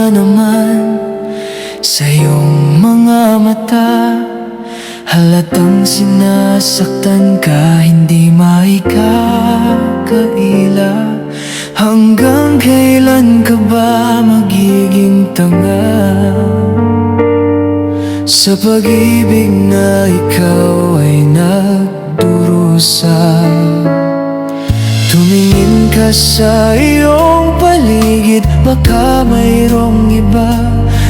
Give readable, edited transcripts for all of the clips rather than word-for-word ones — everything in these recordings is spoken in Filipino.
naman sa iyong mga mata. Halatang sinasaktan ka, hindi maikakaila. Hanggang kailan ka ba magiging tanga sa pag-ibig na ikaw ay nagdurusa? Tumingin ka sa iyong paligid, baka mayroong iba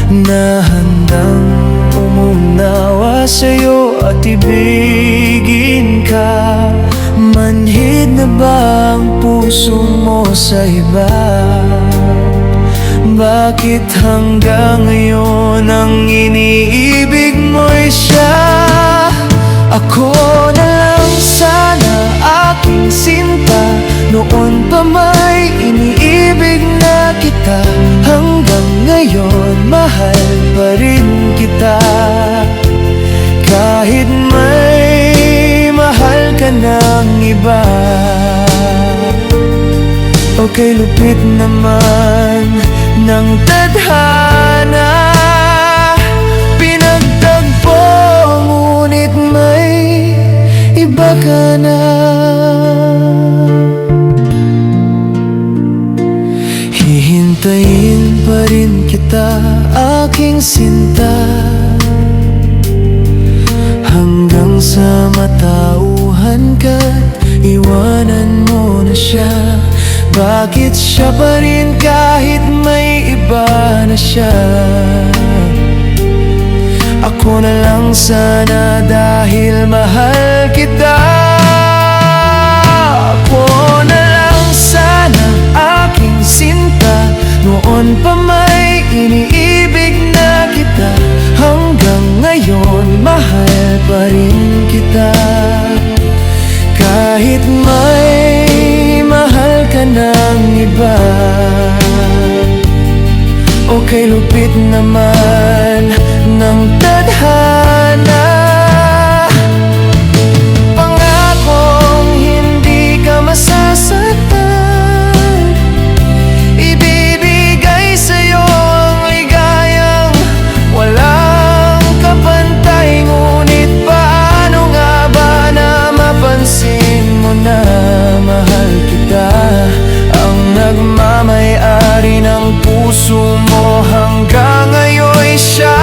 na handang umunawa sa'yo at ibigin ka. Manhid na ba ang puso mo sa iba? Bakit hanggang ngayon ang iniibig mo'y siya? Ako na lang sana aking sinta, noon pa may iniibig na kita. Hanggang ngayon mahal pa rin kita, kahit may mahal ka ng iba. Okay, lupit naman ng tadhana, pinagtagpo ngunit may iba ka na. Hihintayin pa rin kita, aking sinta, hanggang sa matauhan ka't iwanan mo na siya. Bakit siya pa rin kahit may iba na siya? Ako na lang sana dahil mahal kita. Ako na lang sana aking sinta, noon pa may iniibig na kita. Hanggang ngayon mahal pa rin kita, kahit may mahal ka ng iba. Okay, lupit naman ng tadhana, pangakong hindi ka masasaktan. Ibibigay sa'yo ang ligayang walang kapantay. Ngunit paano nga ba na mapansin mo na mahal kita? Ang nagmamay-ari ng puso mo hanggang ngayon'y siya.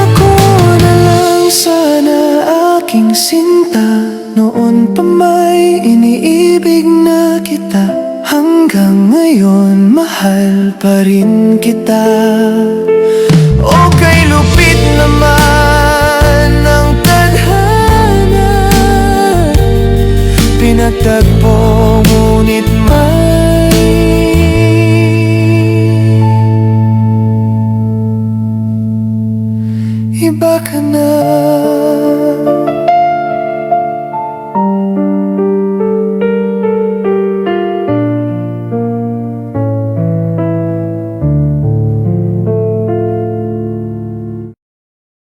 Ako na lang sana aking sinta, noon pa may iniibig na kita. Hanggang ngayon mahal pa rin kita. Okay, lupit naman ng tadhana, pinagtagpo